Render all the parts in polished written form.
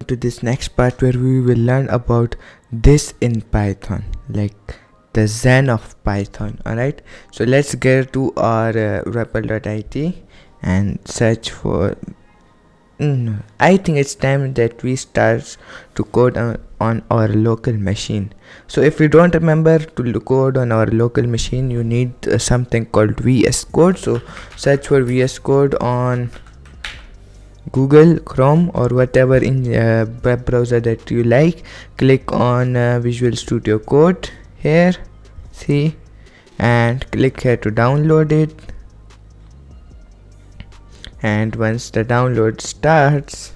to this next part where we will learn about this in Python, like the Zen of Python. Alright, so let's get to our REPL.it and search for I think it's time that we start to code on our local machine. So if you don't remember to code on our local machine, you need something called VS Code. So search for VS Code on Google, Chrome, or whatever in web browser that you like. Click on Visual Studio Code here, see, and click here to download it. And once the download starts,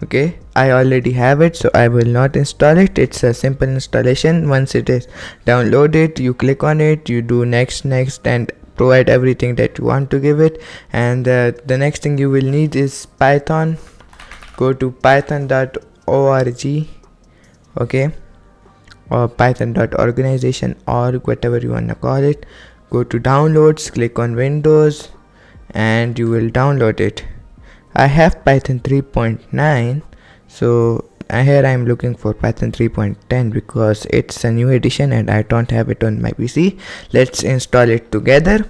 okay, I already have it, so I will not install it. It's a simple installation. Once it is downloaded, you click on it, you do next, and provide everything that you want to give it. And the next thing you will need is Python. Go to python.org, okay, or python.organization.org, whatever you want to call it. Go to downloads, click on Windows, and you will download it. I have Python 3.9, so here I am looking for Python 3.10 because it's a new edition and I don't have it on my PC. Let's install it together.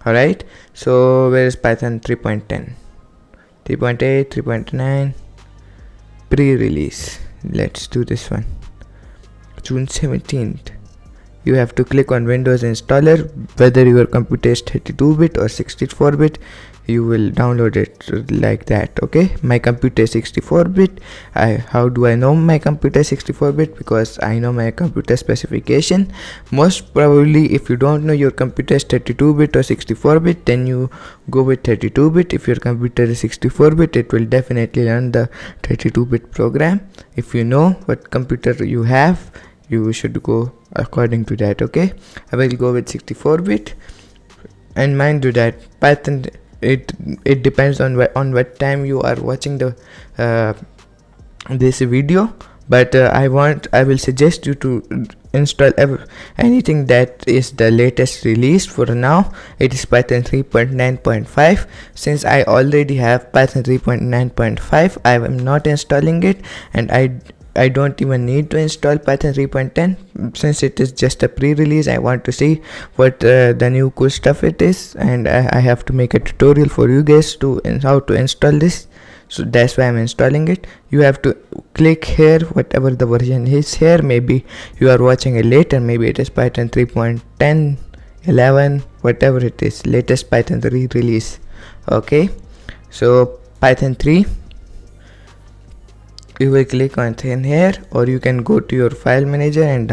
Alright, so where is Python 3.10? 3.8, 3.9, pre-release. Let's do this one. June 17th. You have to click on Windows installer, whether your computer is 32-bit or 64-bit. You will download it like that. Okay, my computer is 64-bit. How do I know my computer is 64-bit? Because I know my computer specification. Most probably, if you don't know your computer is 32-bit or 64-bit, then you go with 32-bit. If your computer is 64-bit, it will definitely run the 32-bit program. If you know what computer you have, you should go according to that. Okay, I will go with 64-bit, and mind you that Python, it depends on what time you are watching the this video, but I will suggest you to install anything that is the latest release. For now it is Python 3.9.5. since I already have Python 3.9.5, I am not installing it, and I don't even need to install Python 3.10 since it is just a pre-release. I want to see what the new cool stuff it is, and I have to make a tutorial for you guys to how to install this. So that's why I'm installing it. You have to click here whatever the version is here. Maybe you are watching it later, maybe it is Python 3.10, 11, whatever it is, latest Python 3 release. Okay, so Python 3, you will click on thin here, or you can go to your file manager and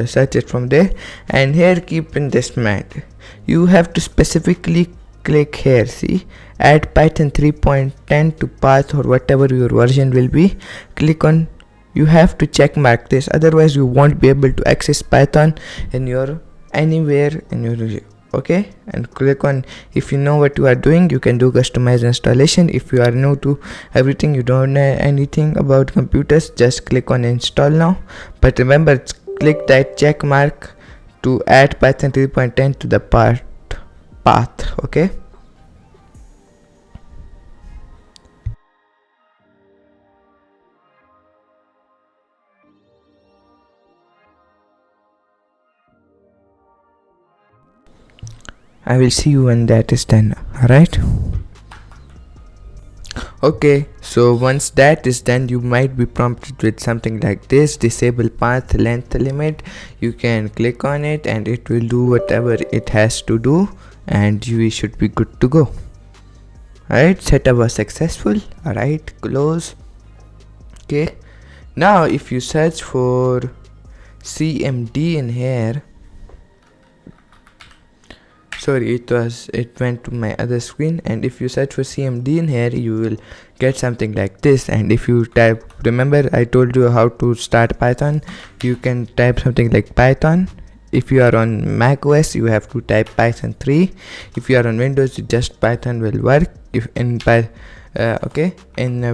search it from there. And here, keep in this mind, you have to specifically click here, see, add Python 3.10 to path or whatever your version will be. Click on, you have to check mark this, otherwise you won't be able to access Python in your anywhere in your okay. And click on, if you know what you are doing, you can do customized installation. If you are new to everything, you don't know anything about computers, just click on install now. But remember, click that check mark to add Python 3.10 to the path. Okay, I will see you when that is done. Alright, okay, so once that is done, you might be prompted with something like this: disable path length limit. You can click on it and it will do whatever it has to do, and you should be good to go. Alright, setup was successful. Alright, close. Okay, now if you search for CMD in here, sorry, it went to my other screen, and if you search for CMD in here, you will get something like this. And if you type, remember I told you how to start Python, you can type something like Python. If you are on Mac OS, you have to type Python 3. If you are on Windows, just Python will work. If in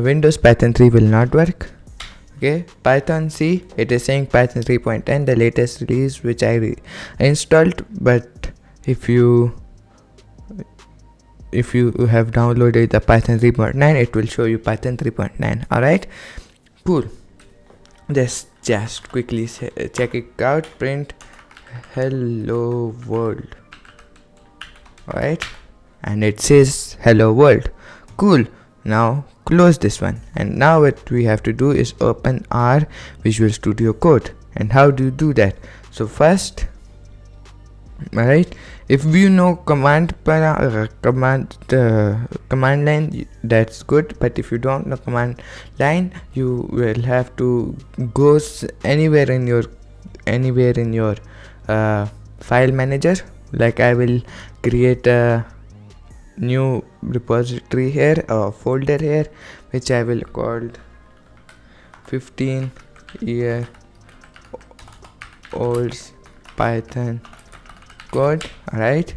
Windows, Python 3 will not work. Okay, Python, see, it is saying Python 3.10, the latest release, which I installed. But if you if you have downloaded the Python 3.9, it will show you Python 3.9. Alright, cool. Just quickly check it out. Print hello world. Alright, and it says hello world. Cool. Now close this one, and now what we have to do is open our Visual Studio Code. And how do you do that? So first, alright, if you know command line, that's good, but if you don't know command line, you will have to go anywhere in your file manager. Like I will create a new repository here, or folder here, which I will call 15-year-old Python code. Alright,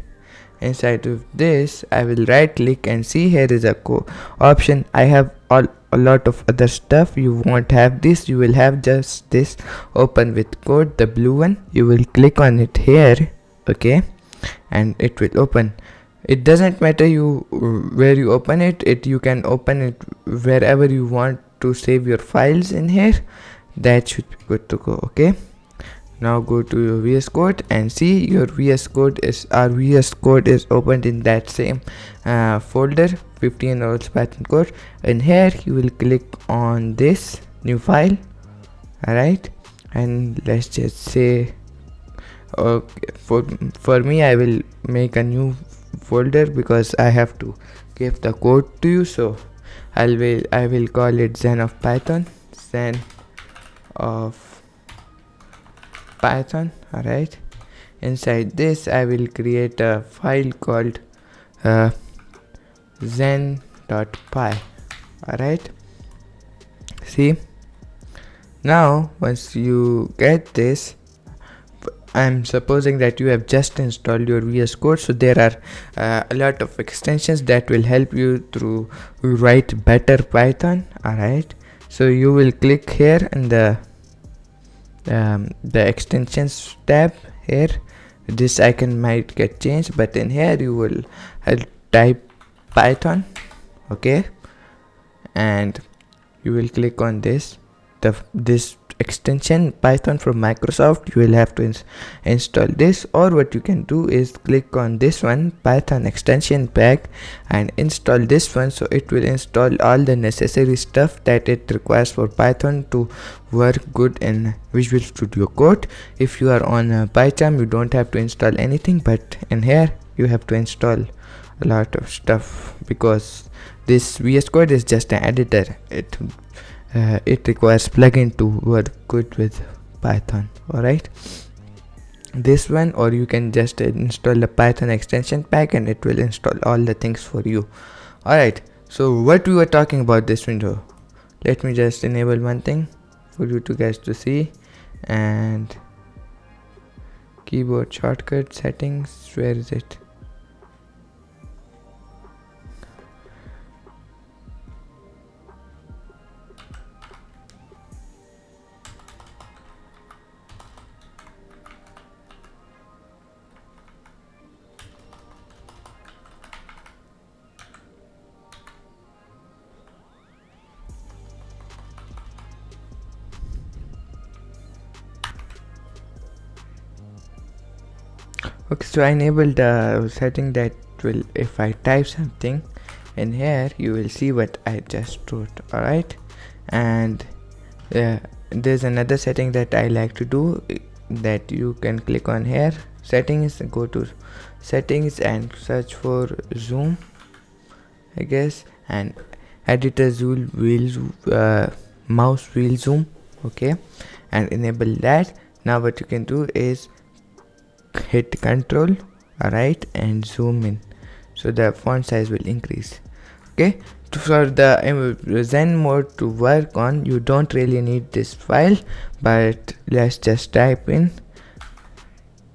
inside of this I will right click and see here is a option. I have a lot of other stuff. You won't have this, you will have just this open with code, the blue one. You will click on it here, okay, and it will open. It doesn't matter where you open it, you can open it wherever you want to save your files in here. That should be good to go. Okay, now go to your VS Code and see your VS Code is opened in that same folder, 15-year-old Python code. And here you will click on this new file. Alright, and let's just say, okay, for me I will make a new folder because I have to give the code to you. So I will call it Zen of Python. Zen of Python. Alright, inside this I will create a file called zen.py. Alright, see, now once you get this, I'm supposing that you have just installed your VS Code, so there are a lot of extensions that will help you to write better Python. Alright, so you will click here in the extensions tab here. This icon might get changed, but in here you will type Python, okay, and you will click on this extension Python from Microsoft. You will have to install this, or what you can do is click on this one, Python extension pack, and install this one. So it will install all the necessary stuff that it requires for Python to work good in Visual Studio Code. If you are on PyCharm, you don't have to install anything, but in here you have to install a lot of stuff because this VS Code is just an editor. It requires plugin to work good with Python. Alright, this one, or you can just install the Python extension pack and it will install all the things for you. Alright, so what we were talking about this window, let me just enable one thing for you to guys to see. And keyboard shortcut settings, where is it? Okay, so I enabled the setting that will, if I type something in here, you will see what I just wrote. Alright, and there's another setting that I like to do, that you can click on here, settings, go to settings and search for zoom, I guess, and editor mouse wheel zoom, okay, and enable that. Now what you can do is hit control, alright, and zoom in, so the font size will increase. Okay, for the Zen mode to work on, you don't really need this file, but let's just type in,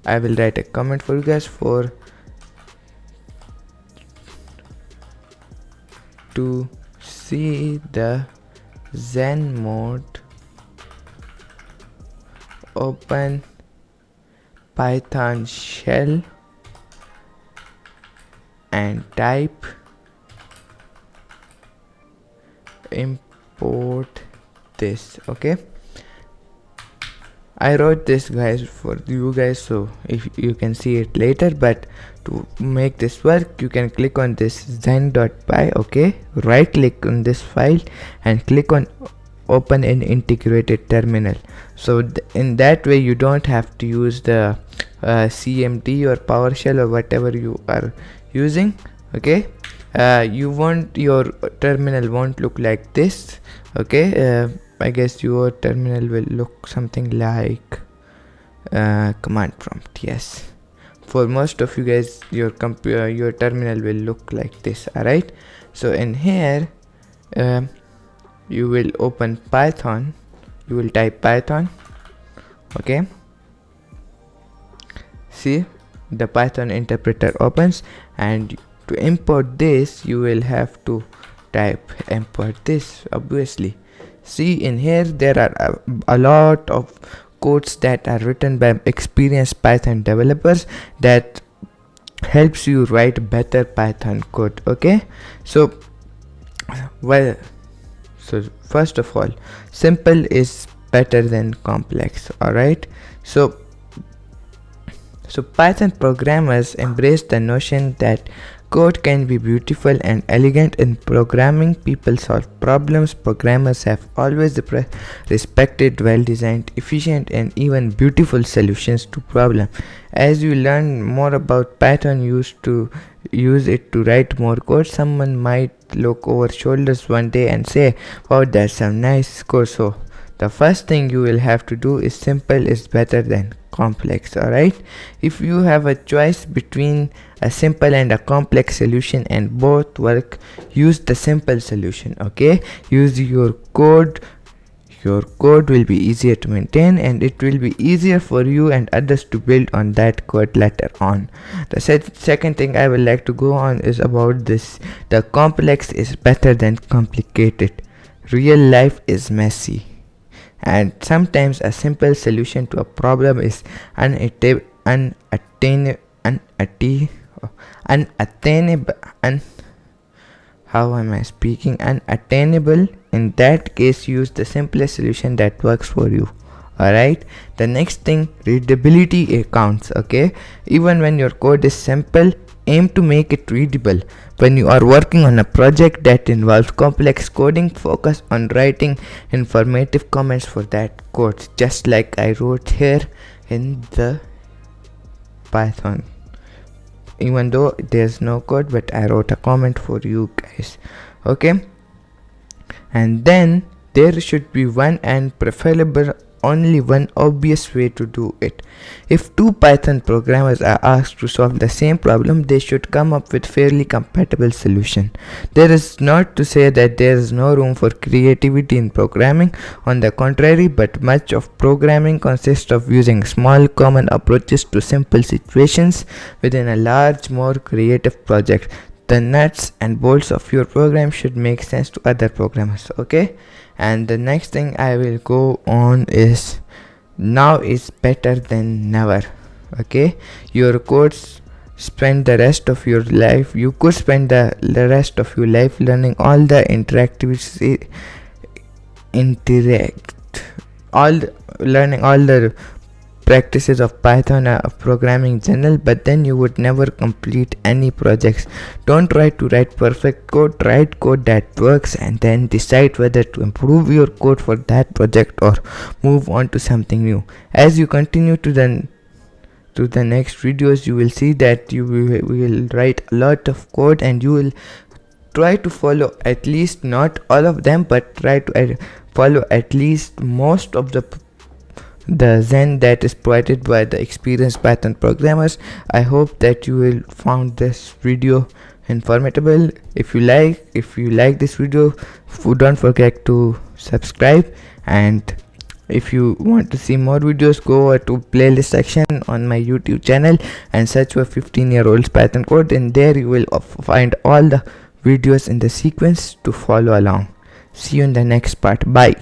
I will write a comment for you guys for to see the Zen mode, open Python shell and type import this. Okay, I wrote this guys for you guys, so if you can see it later, but to make this work you can click on this zen.py. okay, right click on this file and click on open an integrated terminal. So in that way you don't have to use the CMD or PowerShell or whatever you are using. Okay, your terminal won't look like this. Okay, I guess your terminal will look something like command prompt. Yes, for most of you guys your terminal will look like this. Alright, so in here you will open Python, you will type Python. Okay, see the Python interpreter opens, and to import this you will have to type import this. Obviously, see in here there are a lot of codes that are written by experienced Python developers that helps you write better Python code. Okay, so first of all, simple is better than complex. Alright, so Python programmers embrace the notion that code can be beautiful and elegant. In programming, people solve problems. Programmers have always respected well-designed, efficient, and even beautiful solutions to problems. As you learn more about Python, use it to write more code. Someone might look over shoulders one day and say, "Wow, that's some nice code." So the first thing you will have to do is simple is better than complex. Alright, if you have a choice between a simple and a complex solution and both work, use the simple solution. Okay, use your code will be easier to maintain, and it will be easier for you and others to build on that code later on. The second thing I would like to go on is about this: the complex is better than complicated. Real life is messy, and sometimes a simple solution to a problem is unattainable. In that case, use the simplest solution that works for you. Alright, the next thing, readability counts. Okay, even when your code is simple, aim to make it readable. When you are working on a project that involves complex coding, focus on writing informative comments for that code, just like I wrote here in the Python. Even though there's no code, but I wrote a comment for you guys. Okay, and then there should be one and preferable only one obvious way to do it. If two Python programmers are asked to solve the same problem, they should come up with fairly compatible solution. There is not to say that there is no room for creativity in programming. On the contrary, but much of programming consists of using small common approaches to simple situations within a large, more creative project. The nuts and bolts of your program should make sense to other programmers. Okay, and the next thing I will go on is now is better than never. Okay, your codes spend the rest of your life you could spend the rest of your life learning all the learning all the practices of Python programming in general, but then you would never complete any projects. Don't try to write perfect code. Write code that works and then decide whether to improve your code for that project or move on to something new. As you continue to the next videos, you will see that you will write a lot of code, and you will try to follow at least not all of them, but try to follow at least most of the Zen that is provided by the experienced Python programmers. I hope that you will found this video informative. If you like this video, don't forget to subscribe, and if you want to see more videos, go over to playlist section on my YouTube channel and search for 15-year-olds Python code, and there you will find all the videos in the sequence to follow along. See you in the next part. Bye.